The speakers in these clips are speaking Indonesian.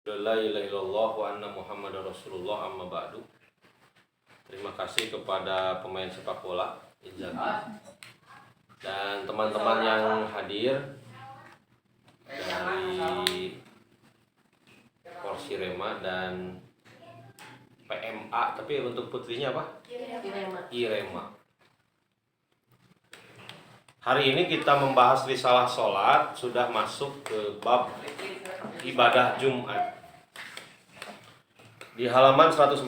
La ilaha illallah wa anna Muhammadar Rasulullah amma ba'du. Terima kasih kepada pemain sepak bola Inzaghi dan teman-teman yang hadir dari Persirema dan PMA, tapi untuk putrinya apa? Irema. Hari ini kita membahas risalah sholat, sudah masuk ke bab ibadah Jumat. Di halaman 141,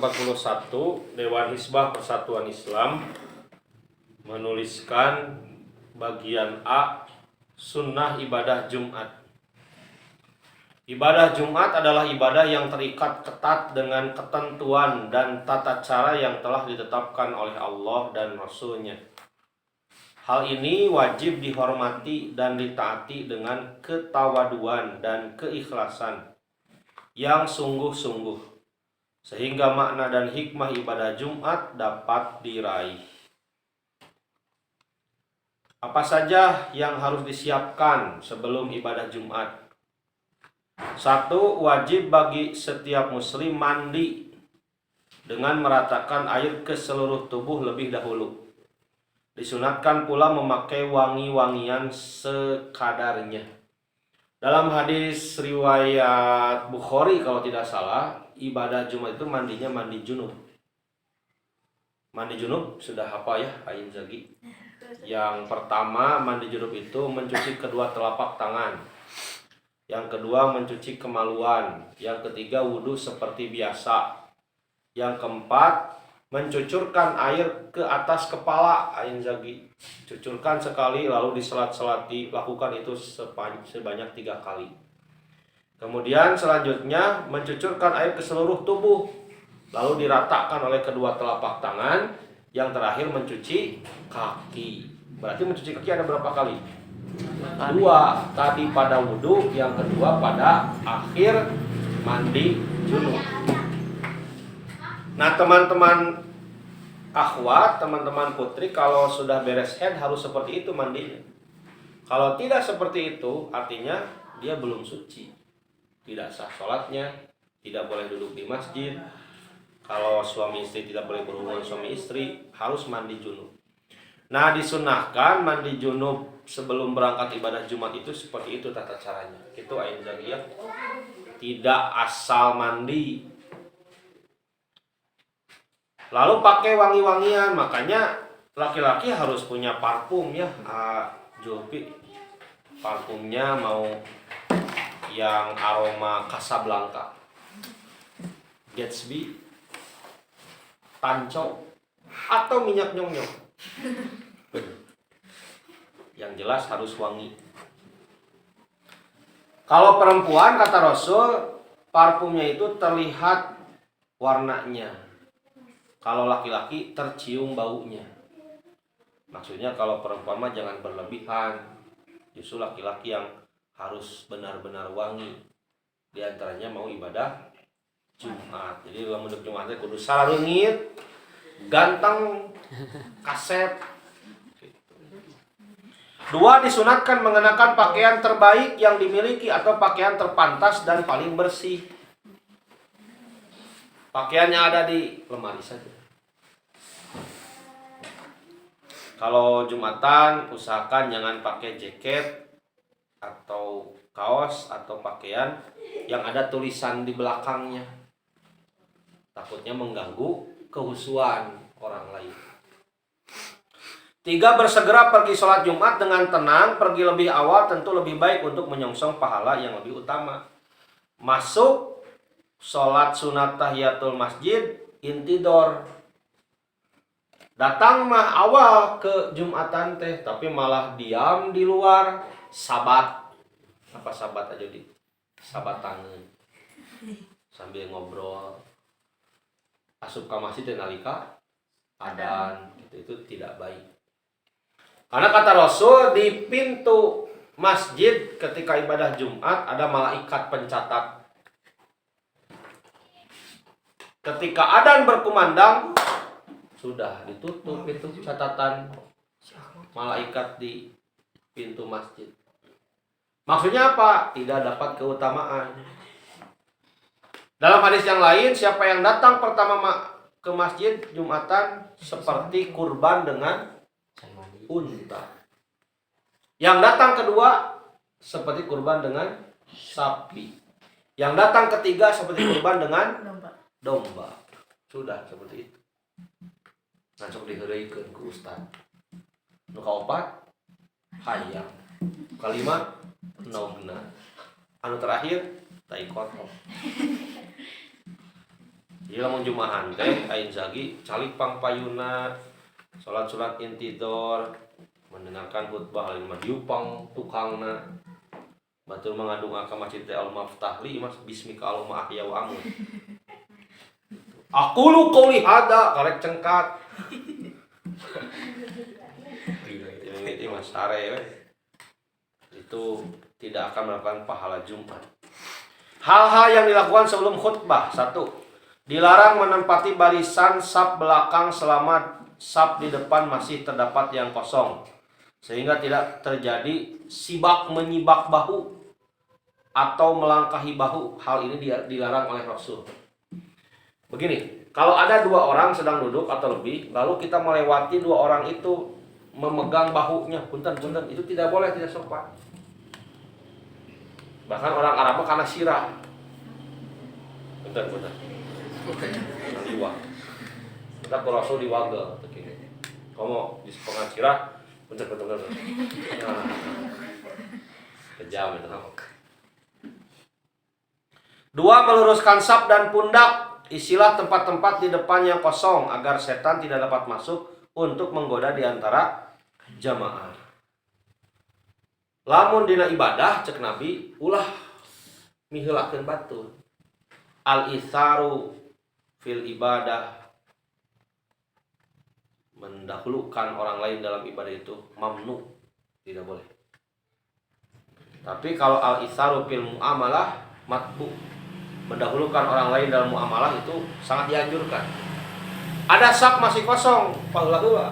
Dewan Hizbah Persatuan Islam menuliskan bagian A, sunnah ibadah Jumat. Ibadah Jumat adalah ibadah yang terikat ketat dengan ketentuan dan tata cara yang telah ditetapkan oleh Allah dan Rasul-Nya. Hal ini wajib dihormati dan ditaati dengan ketawaduan dan keikhlasan yang sungguh-sungguh, sehingga makna dan hikmah ibadah Jumat dapat diraih. Apa saja yang harus disiapkan sebelum ibadah Jumat? 1. Wajib bagi setiap muslim mandi dengan meratakan air ke seluruh tubuh lebih dahulu. Disunatkan pula memakai wangi-wangian sekadarnya. Dalam hadis riwayat Bukhari kalau tidak salah, ibadah Jumat itu mandinya mandi junub. Mandi junub sudah apa ya Ain Zagi? Yang pertama, mandi junub itu mencuci kedua telapak tangan. Yang kedua, mencuci kemaluan. Yang ketiga, wudhu seperti biasa. Yang keempat, mencucurkan air ke atas kepala. Ain Zagi, cucurkan sekali lalu diselat-selati. Lakukan itu sebanyak 3 kali. Kemudian selanjutnya mencucurkan air ke seluruh tubuh, lalu diratakan oleh kedua telapak tangan. Yang terakhir mencuci kaki. Berarti mencuci kaki ada berapa kali? 2. Tadi pada wudhu, yang kedua pada akhir mandi junub. Nah teman-teman akhwat, teman-teman putri, kalau sudah beres head harus seperti itu mandinya. Kalau tidak seperti itu, artinya dia belum suci. Tidak sah sholatnya, tidak boleh duduk di masjid. Kalau suami istri tidak boleh berhubungan suami istri, harus mandi junub. Nah disunahkan mandi junub sebelum berangkat ibadah Jumat itu seperti itu tata caranya. Itu Ain Zagi ya. Tidak asal mandi. Lalu pakai wangi-wangian, makanya laki-laki harus punya parfum ya. Julpi, parfumnya mau yang aroma Casablanca, Gatsby, Tanco, atau minyak nyong-nyong. Yang jelas harus wangi. Kalau perempuan, kata Rasul, parfumnya itu terlihat warnanya. Kalau laki-laki tercium baunya. Maksudnya kalau perempuan mah jangan berlebihan. Justru laki-laki yang harus benar-benar wangi. Di antaranya mau ibadah Jumat. Jadi kalau menurut Jumatnya kudu sarungit, ganteng, kaset. 2. Disunatkan mengenakan pakaian terbaik yang dimiliki atau pakaian terpantas dan paling bersih. Pakaiannya ada di lemari saja. Kalau Jumatan, usahakan jangan pakai jaket atau kaos atau pakaian yang ada tulisan di belakangnya. Takutnya mengganggu kehusuan orang lain. 3. Bersegera pergi sholat Jumat dengan tenang. Pergi lebih awal tentu lebih baik untuk menyongsong pahala yang lebih utama. Masuk sholat sunat tahiyatul masjid intidor. Datang mah awal ke Jumatan teh, tapi malah diam di luar, sabat. Apa sabat aja di? Sabat tangan. Sambil ngobrol. Asup ka masjid teh nalika adzan, itu tidak baik. Karena kata Rasul, di pintu masjid ketika ibadah Jumat ada malaikat pencatat. Ketika adzan berkumandang, sudah ditutup itu catatan malaikat di pintu masjid. Maksudnya apa? Tidak dapat keutamaan. Dalam hadis yang lain, siapa yang datang pertama ke masjid Jumatan seperti kurban dengan unta. Yang datang kedua seperti kurban dengan sapi. Yang datang ketiga seperti kurban dengan domba. Sudah seperti itu. Nah, sok diheureukeun ku ustaz. Nu kaopat hayang. Kalima nogna. Anu terakhir tai kotor. Jadi lamun jumahan teh aing zagi calik pangpayuna, salat intidor, mendengarkan khutbah lain mah diupang tukangna. Batur mengandung ka masjid teh al-Maftahli mas bismika Allahumma ahya wa amut. Aqulu qouli hada karek cengkat. Ini mas sare itu tidak akan melakukan pahala Jumat. Hal-hal yang dilakukan sebelum khutbah. 1. Dilarang menempati barisan saf belakang selama saf di depan masih terdapat yang kosong, sehingga tidak terjadi sibak menyibak bahu atau melangkahi bahu. Hal ini dilarang oleh Rasul. Begini, kalau ada 2 orang sedang duduk atau lebih, lalu kita melewati 2 orang itu memegang bahunya, punten, itu tidak boleh, tidak sopan. Bahkan orang Arab karena sirah. Punten. Liwah. Kita ke Rasul diwagel. Kamu di sepengan sirah, punten. Kejam itu nama. 2. Meluruskan saf dan pundak. Isilah tempat-tempat di depan yang kosong agar setan tidak dapat masuk untuk menggoda di antara jamaah. Lamun dina ibadah cek Nabi ulah miheullakeun batur. Al-itharu fil ibadah, mendahulukan orang lain dalam ibadah itu mamnu, tidak boleh. Tapi kalau al-itharu fil muamalah matbu, mendahulukan orang lain dalam muamalah itu sangat dianjurkan. Ada saf masih kosong, paheula.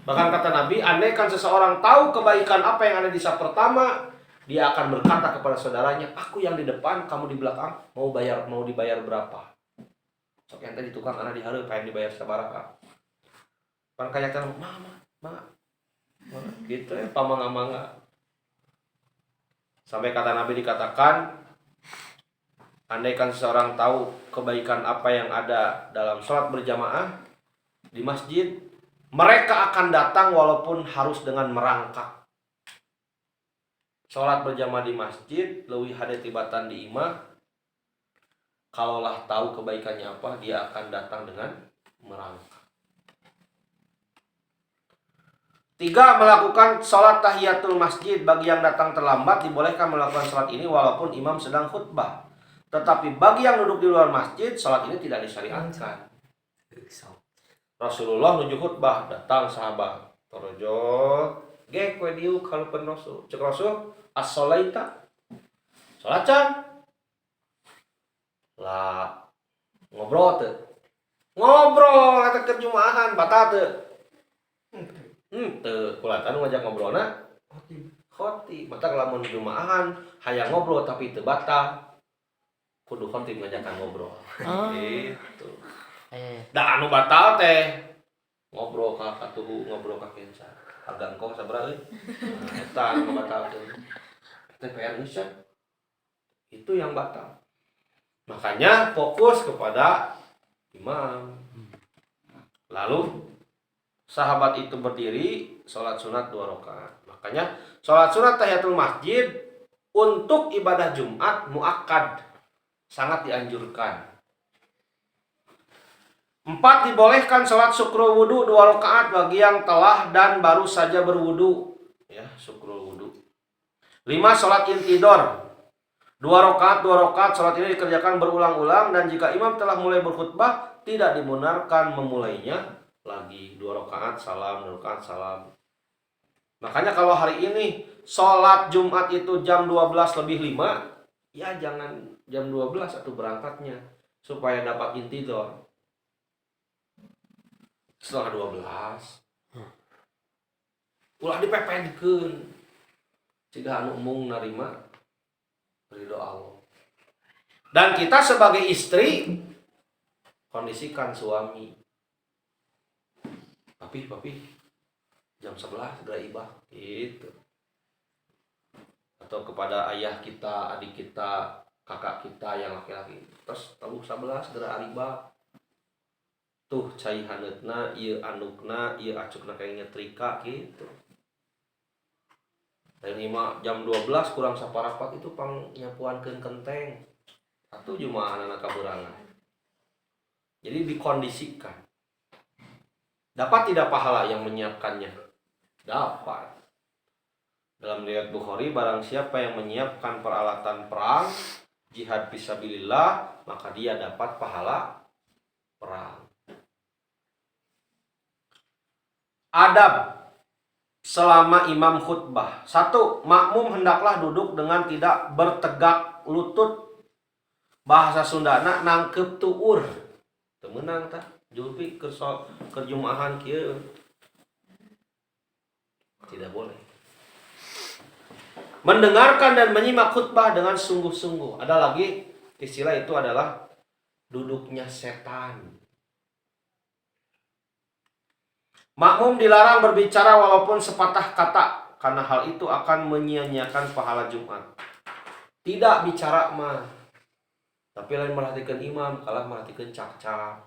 Bahkan kata Nabi, andaikan seseorang tahu kebaikan apa yang ada di saf pertama, dia akan berkata kepada saudaranya, aku yang di depan, kamu di belakang, mau dibayar berapa? Sok yang tadi tukang anak dihareup pengen dibayar sabaraha. Pan kayaknya mama. Gitu ya, pamangga-mangga. Sampai kata Nabi dikatakan, andaikan seseorang tahu kebaikan apa yang ada dalam sholat berjamaah di masjid, mereka akan datang walaupun harus dengan merangkak. Sholat berjamaah di masjid leuwih hade tibatan di imah. Kalaulah tahu kebaikannya apa, dia akan datang dengan merangkak. 3. Melakukan sholat tahiyatul masjid. Bagi yang datang terlambat dibolehkan melakukan sholat ini walaupun imam sedang khutbah. Tetapi bagi yang duduk di luar masjid, sholat ini tidak disyariatkan. Rasulullah nuju khutbah, datang sahabat torojo ge kue diu kalau Rasul. Cek Rasul, as-sholaita. Sholat can? Lah ngobrol teu. Ngobrol eta keur jumaahan batal teu? Teu, kulatan ngajak ngobrolna khotib. Mata lamun jumaahan hayang ngobrol tapi teu batal. Kudu khotib ngajakan ngobrol. Gitu. Da anu batal teh ngobrol ka katuhu, ngobrol ka kensa. Agang kok sabaraha euy. Eta anu batal teh. TPR Indonesia itu yang batal. Makanya fokus kepada imam. Lalu sahabat itu berdiri sholat sunat 2 rakaat. Makanya sholat sunat tahiyatul masjid untuk ibadah Jumat muakkad, sangat dianjurkan. 4. Dibolehkan sholat syukrul wudu 2 rakaat bagi yang telah dan baru saja berwudu. Ya, syukrul wudu. 5. Sholat intidor 2 rakaat. Sholat ini dikerjakan berulang-ulang dan jika imam telah mulai berkhutbah tidak dibenarkan memulainya lagi. 2 rakaat salam, 2 rakaat salam. Makanya kalau hari ini sholat Jumat itu jam 12:05, ya jangan jam 12 atau berangkatnya supaya dapat intidor. Setelah 12 ulah dipepedkeun ciga anu mung narima ridho Allah. Dan kita sebagai istri kondisikan suami. Papi, jam 11 segera ibah gitu. Atau kepada ayah kita, adik kita, kakak kita yang laki-laki, terus tahu 11 segera aribah. Tuh cai haneutna, ieu anukna, ieu acukna kayak nyetrika gitu. Dan ima jam 12 kurang saparapat itu pang nyapuankeun kenteng. Atuh jumaah anak kaberangan. Jadi dikondisikan. Dapat tidak pahala yang menyiapkannya? Dapat. Dalam riwayat Bukhari, barang siapa yang menyiapkan peralatan perang, jihad fisabilillah, maka dia dapat pahala perang. Adab selama imam khutbah. 1. Makmum hendaklah duduk dengan tidak bertegak lutut. Bahasa Sundana nangkep tuur. Temenang tak? Julpi kerjumaahan kieu. Tidak boleh. Mendengarkan dan menyimak khutbah dengan sungguh-sungguh. Ada lagi istilah itu adalah duduknya setan. Makmum dilarang berbicara walaupun sepatah kata, karena hal itu akan menyia-nyiakan pahala Jumat. Tidak bicara mah, tapi lain merhatikan imam, kalah merhatikan cak-cak.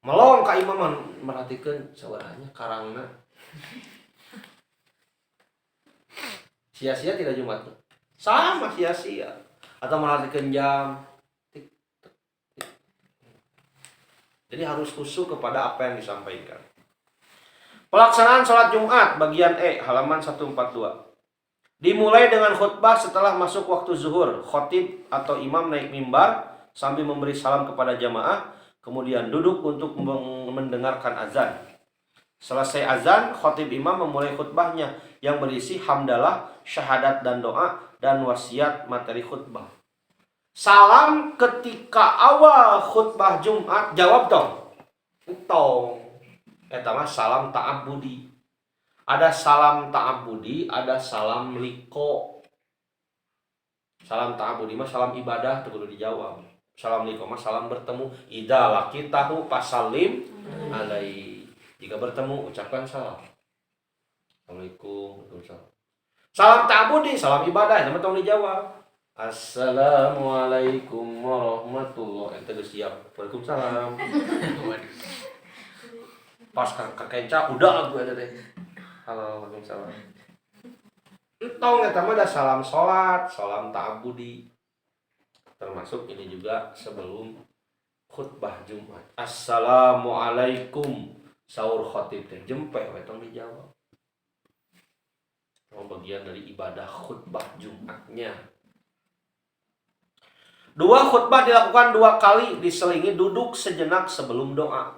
Melong ka imam merhatikan saudaranya karangna. Sia-sia tidak Jumat. Sama sia-sia. Atau merhatikan jam. Jadi harus khusyuk kepada apa yang disampaikan. Pelaksanaan sholat Jumat bagian E halaman 142. Dimulai dengan khutbah setelah masuk waktu zuhur. Khotib atau imam naik mimbar sambil memberi salam kepada jamaah, kemudian duduk untuk mendengarkan azan. Selesai azan, khotib imam memulai khutbahnya yang berisi hamdalah, syahadat dan doa, dan wasiat materi khutbah. Salam ketika awal khutbah Jumat, jawab dong. Entong. Eta mah salam ta'abbudi. Ada salam ta'abbudi, ada salam liko. Salam ta'abbudi mah salam ibadah teu kudu dijawab. Salam liko mah salam bertemu. Idza laqitahu fasallim alaihi. Jika bertemu ucapkan salam. Assalamualaikum. Salam ta'abbudi, salam ibadah, itu mah tong dijawab. Assalamualaikum warahmatullahi wabarakatuh. Ente siap. Waalaikumsalam. Pas kakenca udah gue ada deh. Halo, waalaikumsalam. Entong eta mah ada salam salat, salam ta'abbudi. Termasuk ini juga sebelum khutbah Jumat. Assalamualaikum. Saur khotib teh jempe we tong dijawab. Bagian dari ibadah khutbah Jumatnya. 2. Khutbah dilakukan 2 kali diselingi duduk sejenak sebelum doa.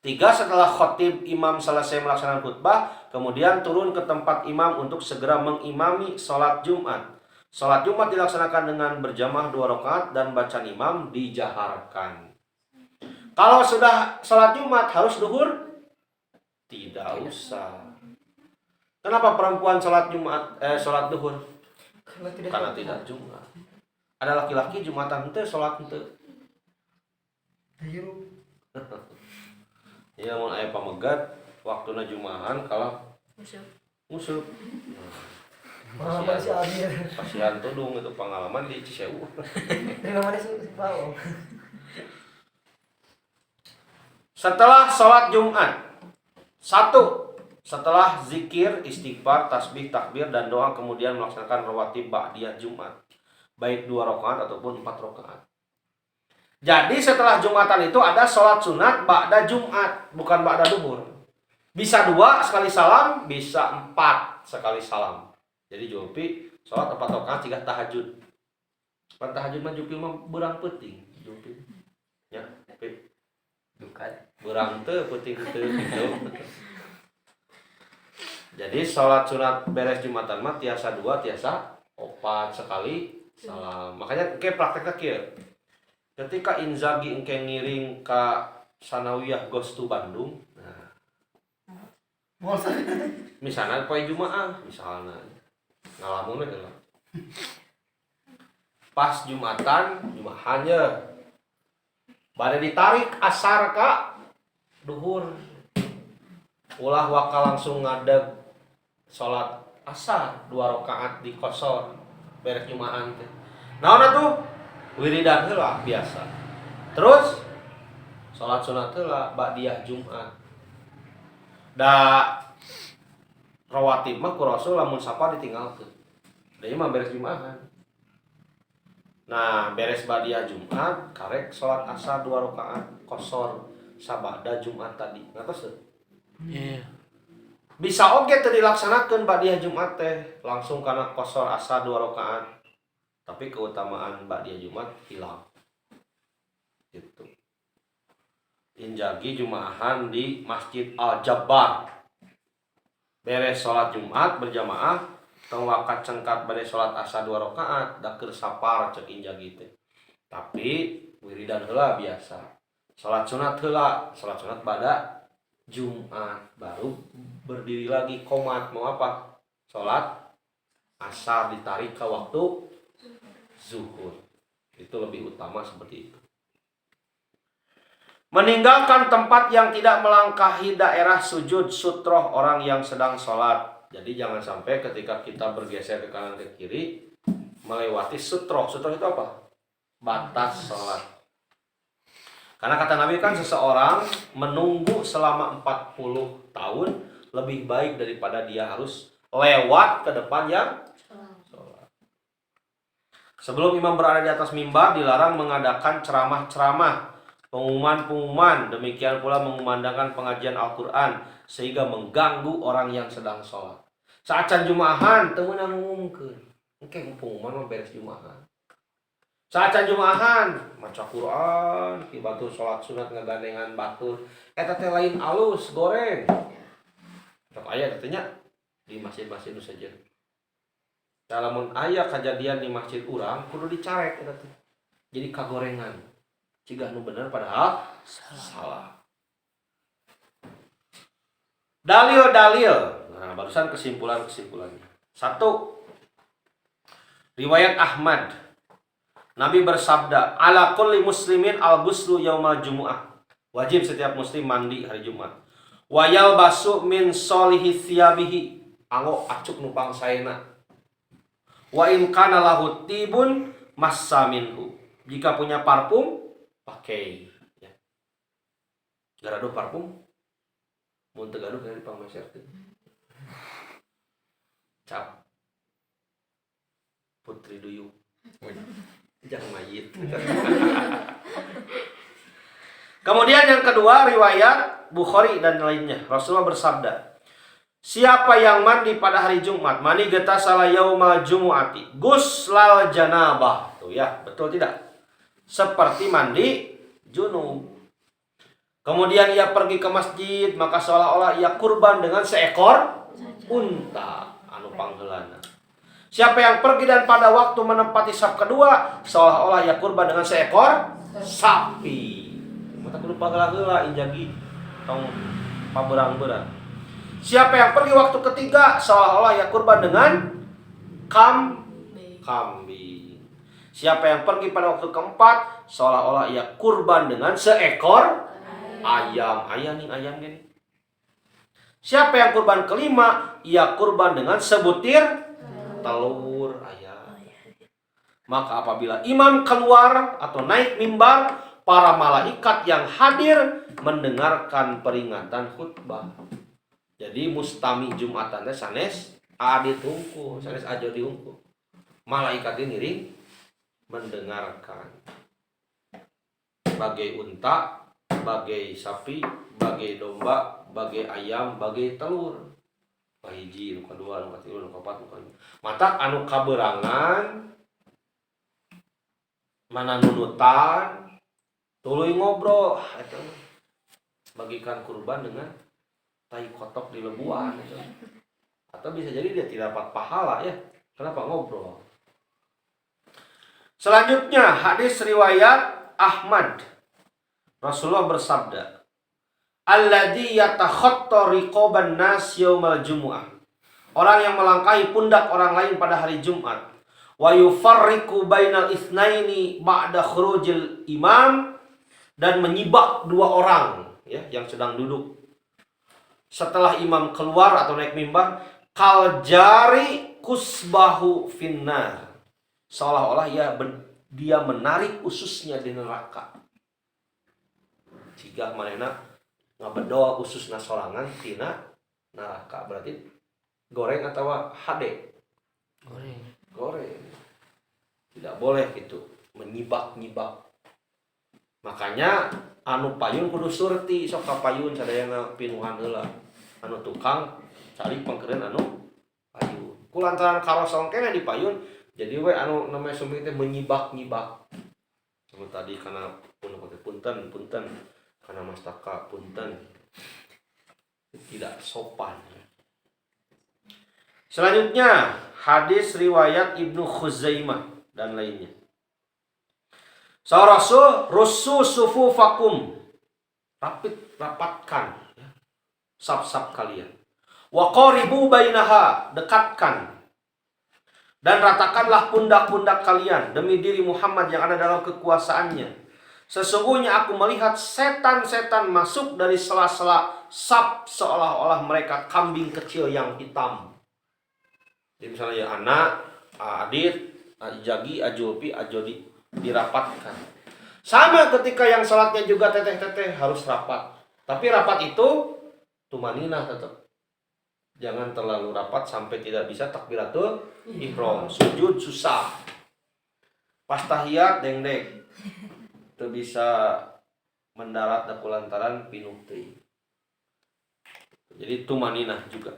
3. Setelah khotib imam selesai melaksanakan khutbah, kemudian turun ke tempat imam untuk segera mengimami sholat Jumat. Sholat Jumat dilaksanakan dengan berjamaah 2 rakaat dan bacaan imam dijaharkan. Kalau sudah sholat Jumat harus duhur? Tidak usah. Kenapa perempuan sholat duhur? Karena tidak Jumat. Ada laki-laki Jumatan teh sholat teu. Ya mun aya pamegat waktuna Jumahan kalah musuh. Pasian tudung itu pengalaman di Cisewu. Setelah sholat Jumat, 1. Setelah zikir, istighfar, tasbih, takbir, dan doa, kemudian melaksanakan rawatib ba'diyah Jumat, baik 2 rakaat ataupun 4 rakaat. Jadi setelah Jumatan itu ada sholat sunat ba'da Jumat, bukan ba'da duhur. Bisa 2 sekali salam, bisa 4 sekali salam. Jadi Julpi sholat 4 rakaat jika tahajud. Pan tahajud mah Julpi mah berang penting. Julpi. Ya, dukan. Berang teu penting teu gitu. Jadi sholat sunat beres Jumatan mah tiasa 2, tiasa 4 sekali salam. Makanya engke praktekna kieu. Ketika Inzaghi engke ngiring ka Sanawiyah Gostu Bandung. Nah. Misalnya poe Jumaah, misalnya ngalamun we lah. pas Jumatan Jumahannya bade ditarik asar ka duhur ulah waka langsung ngadeg salat asar 2 rakaat di kosor beres Jumaan teh naon atuh wiridan heula biasa terus salat sunat heula ba'diyah Jumat da rawatib mah ku Rasul lamun sapa ditinggalkeun da ieu mah beres Jumaan. Nah, beres ba'diyah Jumat, karek sholat asar 2 rakaat kosor sabada Jumat tadi. Ngertos teu? Iya. Bisa oge teu dilaksanakeun ba'diyah Jumat teh, langsung kana kosor asar 2 rakaat. Tapi keutamaan ba'diyah Jumat hilang. Gitu. Injagi Jumaahan di Masjid Al-Jabbar. Beres sholat Jumat berjamaah tong wakat cengkat bade salat asar 2 rakaat da keur sapar cek injagi teh. Tapi wiridan heula biasa. Salat sunat heula, salat sunat pada Jumat baru berdiri lagi qomat mau apa? Salat asar ditarik ke waktu zuhur. Itu lebih utama seperti itu. Meninggalkan tempat yang tidak melangkahi daerah sujud sutroh orang yang sedang sholat. Jadi jangan sampai ketika kita bergeser ke kanan ke kiri melewati sutroh. Sutroh itu apa? Batas sholat. Karena kata Nabi kan seseorang menunggu selama 40 tahun lebih baik daripada dia harus lewat ke depan yang sholat. Sebelum imam berada di atas mimbar dilarang mengadakan ceramah-ceramah, pengumuman-pengumuman, demikian pula mengumandangkan pengajian Al-Quran sehingga mengganggu orang yang sedang sholat. Saat Jumaahan teu meunang ngumumkeun. Engke pengumuman mah beres Jumaahan. Saat Jumaahan maca Quran, ki batur sholat sunat ngagandengan batur. Eta teh lain alus goreng. Sok aya teh nya di masjid-masjid nu sajen. Lamun aya kejadian di masjid urang kudu dicarek eta teh. Jadi kagorengan. Cigah nu bener padahal salah. Dalil-dalil. Nah, barusan kesimpulan-kesimpulannya. 1. Riwayat Ahmad. Nabi bersabda, "Ala kulli muslimin al-ghuslu yaumal jumu'ah." Wajib setiap muslim mandi hari Jumat. Wa yalbasu min solihi thiyabihi. Anggo acuk nupang saena. Wa in kana lahu tibun massa minhu. Jika punya parfum pakai ya. Garado parfum mun teu gaduh dari pangmeser teh. Cap Putri Duyung. Jangan mayit. Kemudian yang kedua riwayat Bukhari dan lainnya. Rasulullah bersabda, siapa yang mandi pada hari Jumat, mani getasala yaumal jumu'ati, guslal janabah. Tuh ya, betul tidak? Seperti mandi junub. Kemudian ia pergi ke masjid, maka seolah-olah ia kurban dengan seekor unta anu panggeulana. Siapa yang pergi dan pada waktu menempati saf kedua, seolah-olah ia kurban dengan seekor sapi. Mata kudu pageula-geula injagi tong paberang-berang. Siapa yang pergi waktu ketiga, seolah-olah ia kurban dengan kambing. Siapa yang pergi pada waktu keempat, seolah-olah ia kurban dengan seekor ayam. Ayam gini. Siapa yang kurban kelima, ia kurban dengan sebutir telur ayam. Maka apabila imam keluar atau naik mimbar, para malaikat yang hadir mendengarkan peringatan khutbah. Jadi mustami Jumatan teh sanes ditungku, sanes aja diungku. Malaikat ini ring mendengarkan. Bagai unta, bagai sapi, bagai domba, bagai ayam, bagai telur. Hiji, nu kadua, nu katilu, nu kaopat, nu kalima. Matak anu kaberangan mana nunutan tuluy ngobrol eta bagikan kurban dengan tai kotok di lebuan gitu. Atau bisa jadi dia tidak dapat pahala ya. Kenapa ngobrol? Selanjutnya hadis riwayat Ahmad. Rasulullah bersabda, "Alladzi yatakhatta riqaban nas yaumal jumu'ah." Orang yang melangkahi pundak orang lain pada hari Jumat. wa yufarriqu bainal itsnaini ba'da khurujil imam, dan menyibak dua orang ya yang sedang duduk setelah imam keluar atau naik mimbar, kal jari kusbahu finnar, seolah-olah dia menarik ususnya di neraka. Jika manehna ngabedo ususna sorangan tina neraka, berarti goreng atau hade? Goreng. Tidak boleh itu menyibak-nyibak. Makanya anu payun kudu surti, sok ka payun sadayana pinuhan heula. Anu tukang cari pangkeureun anu payun. Kulantaran karosong kene di payun, jadi we anu namanya sumbi teh menyibak-nyibak. Anu tadi kana punten kana mastaka punten. Tidak sopan. Selanjutnya hadis riwayat Ibnu Khuzaimah dan lainnya. Rusu sufufakum, rapatkan ya, saf-saf kalian. Wa qaribu bainaha, dekatkan. Dan ratakanlah pundak-pundak kalian demi diri Muhammad yang ada dalam kekuasaannya. Sesungguhnya aku melihat setan-setan masuk dari sela-sela saf seolah-olah mereka kambing kecil yang hitam. Jadi misalnya ya anak, adit, ajagi, ajulpi, ajodi dirapatkan. Sama ketika yang salatnya juga teteh-teteh harus rapat. Tapi rapat itu tumaninah tetap. Jangan terlalu rapat sampai tidak bisa takbiratul ihram. Sujud susah. Pas tahiyat deng-deng. Itu bisa mendarat da kulantaran pinuh teuing. Jadi tumaninah juga.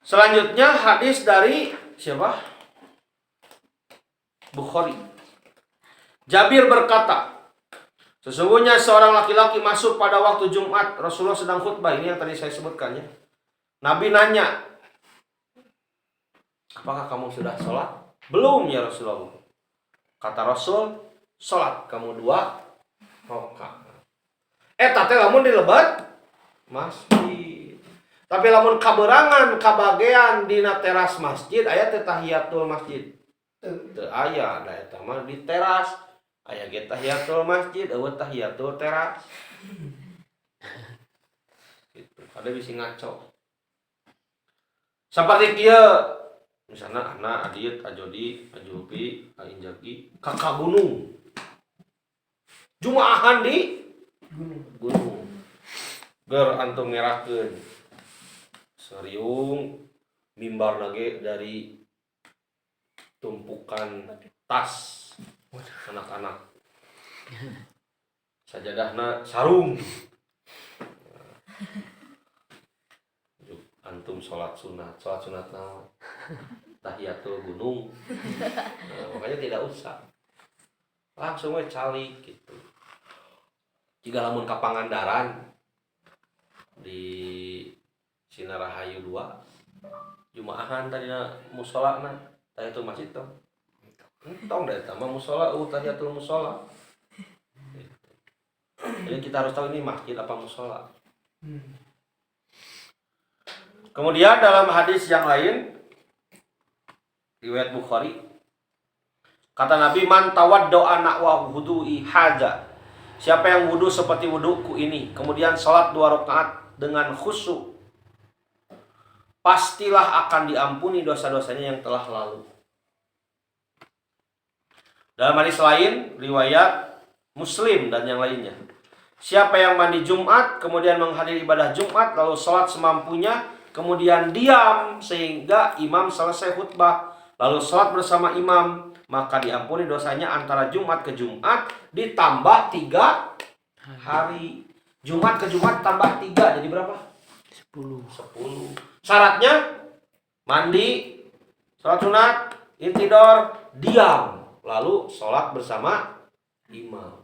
Selanjutnya hadis dari siapa? Bukhari. Jabir berkata, sesungguhnya seorang laki-laki masuk pada waktu Jumat, Rasulullah sedang khutbah. Ini yang tadi saya sebutkan ya. Nabi nanya, apakah kamu sudah sholat? Belum ya Rasulullah. Kata Rasul, sholat kamu 2 rakaat. Teh lamun dilebat masjid. Tapi lamun kaberangan kabagean dina teras masjid aya teh tahiyatul masjid. Teu aya da eta mah di teras. Aya ge tahiyatul masjid, eueuh tahiyatul teras. Gitu. Ada bisi ngaco. Saperti kieu misalna anak, adit, ajodi, ajupi, ainjagi, kakak gunung. Jumaahan di gunung. Ger antum ngerakeun seriung mimbar lagi dari tumpukan tas anak-anak, sajadahna sarung. Antum sholat sunat naon? Tahiyatul gunung. Makanya tidak usah, langsung we calik gitu. Jika lamun ka Pangandaran di Sinarahayu 2 Jumaahan tadina musolana tahiyatul masjid tong. Entong da eta mah musola tahiyatul musola. Jadi kita harus tahu ini masjid apa musola. Kemudian dalam hadis yang lain riwayat Bukhari, kata Nabi, man tawaddo'a nahwa wudu'i hadza, siapa yang wudu seperti wuduku ini kemudian salat 2 rakaat dengan khusyuk, pastilah akan diampuni dosa-dosanya yang telah lalu. Dalam hadis lain riwayat Muslim dan yang lainnya, siapa yang mandi Jumat kemudian menghadiri ibadah Jumat lalu salat semampunya kemudian diam sehingga imam selesai khutbah lalu salat bersama imam, maka diampuni dosanya antara Jumat ke Jumat ditambah 3 hari. Jumat ke Jumat tambah 3 jadi berapa? 10. Syaratnya mandi, salat sunat, intidor, diam, lalu salat bersama imam.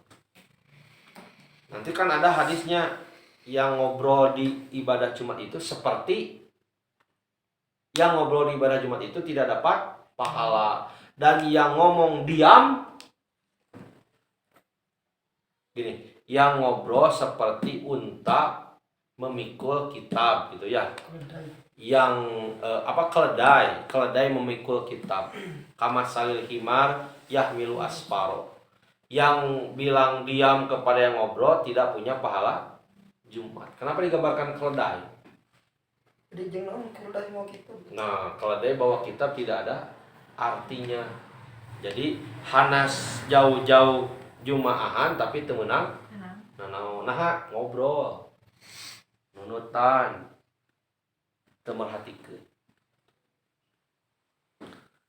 Nanti kan ada hadisnya yang ngobrol di ibadah Jumat itu seperti yang ngobrol di ibadah Jumat itu tidak dapat pahala, dan yang ngomong diam gini, yang ngobrol seperti unta memikul kitab gitu ya. yang keledai memikul kitab, kama salil himar yahmilu asparo, yang bilang diam kepada yang ngobrol tidak punya pahala Jumat. Kenapa digambarkan keledai? Jadi jangan keledai mau gitu. Nah, keledai bawa kitab tidak ada artinya. Jadi hanas jauh-jauh Jumaahan tapi teu meunang nah ngobrol nunutan teu merhatikeun.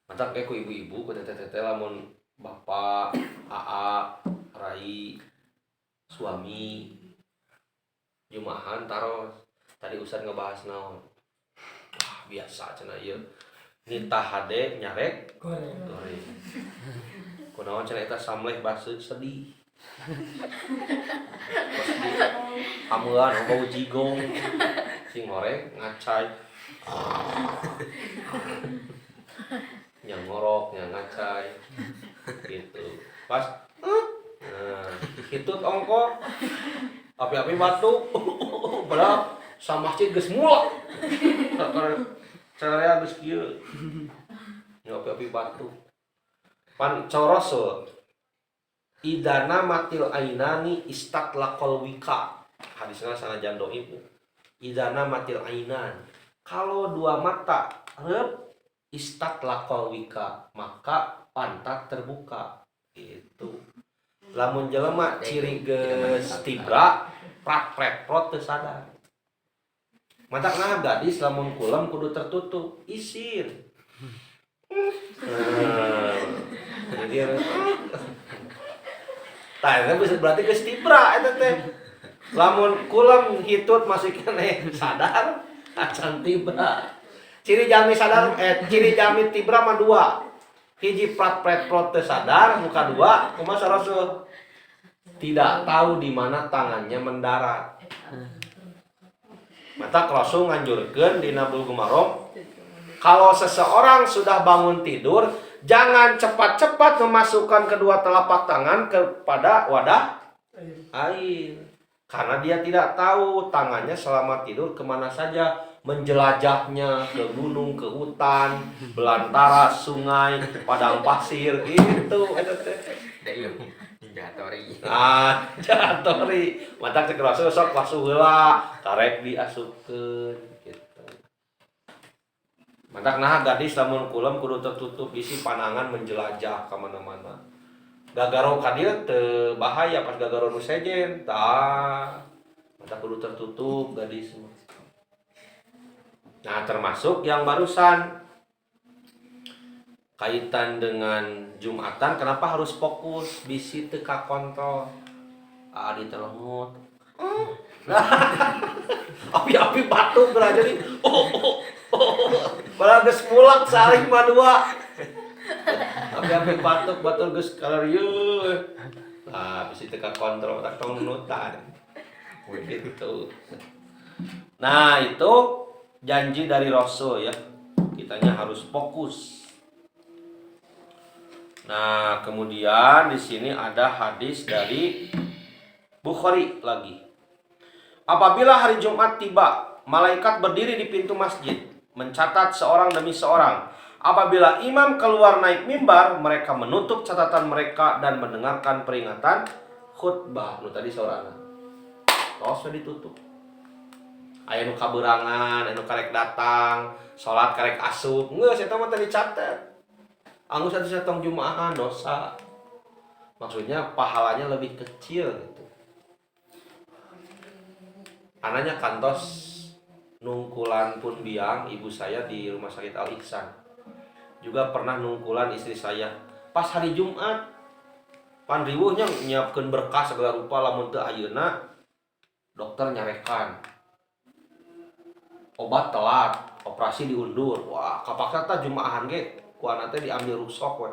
Mantap kayak ku ibu-ibu ku teteh-teteh lamun bapak, aa, rai, suami Jumaahan taros. Tadi Ustad ngebahas naon? Wah, biasa cenah ieu. Nita hade nyarek goreng. Kunaon cenah eta samleh basa sedih. Amuan bau jigong. Sing goreng ngacai. Yang ngorok, yang ngacai. Gitu. Pas nah, hitut ongko. Api-api batuk. Padahal sama masjid geus mulak. Caranya geus kieu. Api-api batuk. Pan coroso idana matil ainani istatlaqal wika. Hadisna sanajan dhaif. Idana matil ainan. Kalau dua mata rep istatlaqal wika, maka pantat terbuka. Itu. Lamun jelema ciri geus tibra prat prot teu sadar. Matak nah gadis lamun kulam kudu tertutup isin. Jadi tah bisa berarti geus tibra eta teh. Lamun kulam hitut masih kene sadar acan tibra. Ciri jami sadar ciri jami tibra mah dua. Hiji prot teu sadar, muka dua kumaha Rasul tidak tahu di mana tangannya mendarat. Mata Rasul nganjurkeun dina Bulughul Maram, kalau seseorang sudah bangun tidur, jangan cepat-cepat memasukkan kedua telapak tangan kepada wadah air. Karena dia tidak tahu tangannya selama tidur kemana saja, menjelajahnya ke gunung, ke hutan, belantara, sungai, padang pasir, gitu. Jatori. Mata cek Rasul sok wasuh heula, karek diasupkeun gitu. Mantak nah gadis lamun kulam kudu tertutup isi panangan menjelajah ka mana-mana. Gagaro ka dieu teu bahaya pas gagaro nu sejen, tah. Mantak kudu tertutup gadis. Nah, termasuk yang barusan kaitan dengan Jumatan, kenapa harus fokus bisi teu ka kontrol. Di telemut. Api-api batuk geura jadi. Padahal geus mulak saling mah dua. Api-api batuk batur geus kalarieuh. Nah, bisi teu ka kontrol tak tong nunutan. Begitu. Nah, itu janji dari Rasul ya. Kitanya harus fokus. Nah, kemudian di sini ada hadis dari Bukhari lagi. Apabila hari Jumat tiba, malaikat berdiri di pintu masjid, mencatat seorang demi seorang. Apabila imam keluar naik mimbar, mereka menutup catatan mereka dan mendengarkan peringatan khutbah. Nu tadi seorang. Tos ditutup. Aya nu kaberangan, anu karek datang, salat karek asup. Geus eta mah tadi catet. Anggus satu setong Jumaahan dosa. Maksudnya pahalanya lebih kecil gitu. Anaknya kantos nungkulan pun biang ibu saya di rumah sakit Al Ihsan. Juga pernah nungkulan istri saya pas hari Jumat. Pan riweuhnya nyiapkeun berkas segala rupa lamun teu ayeuna dokter nyarekan. Obat telat, operasi diundur. Wah, kapaksa teh Jumaahan ge ku anak teh diambil rusok we.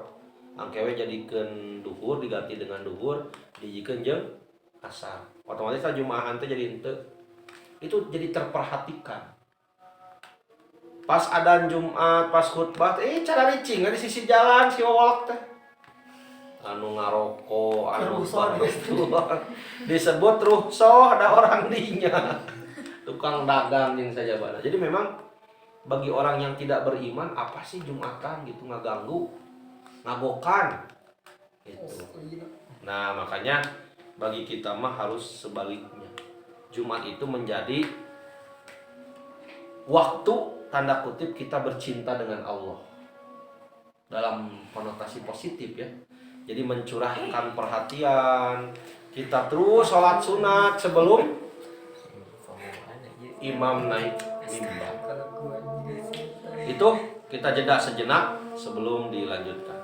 Angkewe jadikeun duhur diganti dengan duhur, dijikeun jeung asar. Otomatis Jumaahan teh jadi henteu. Itu jadi terperhatikan. Pas adzan Jumat, pas khutbah, cara ricing di sisi jalan si wawalak teh. Anu ngaroko, anu barusuan. Disebut ruhsoh, ada orang dinya. Tukang dagang yang saja bana. Jadi memang bagi orang yang tidak beriman, apa sih Jumatan gitu, ngaganggu, ngagokan gitu. Nah makanya bagi kita mah harus sebaliknya. Jumat itu menjadi waktu tanda kutip kita bercinta dengan Allah dalam konotasi positif ya. Jadi mencurahkan perhatian, kita terus sholat sunat sebelum imam naik mimbar. Itu kita jeda sejenak sebelum dilanjutkan.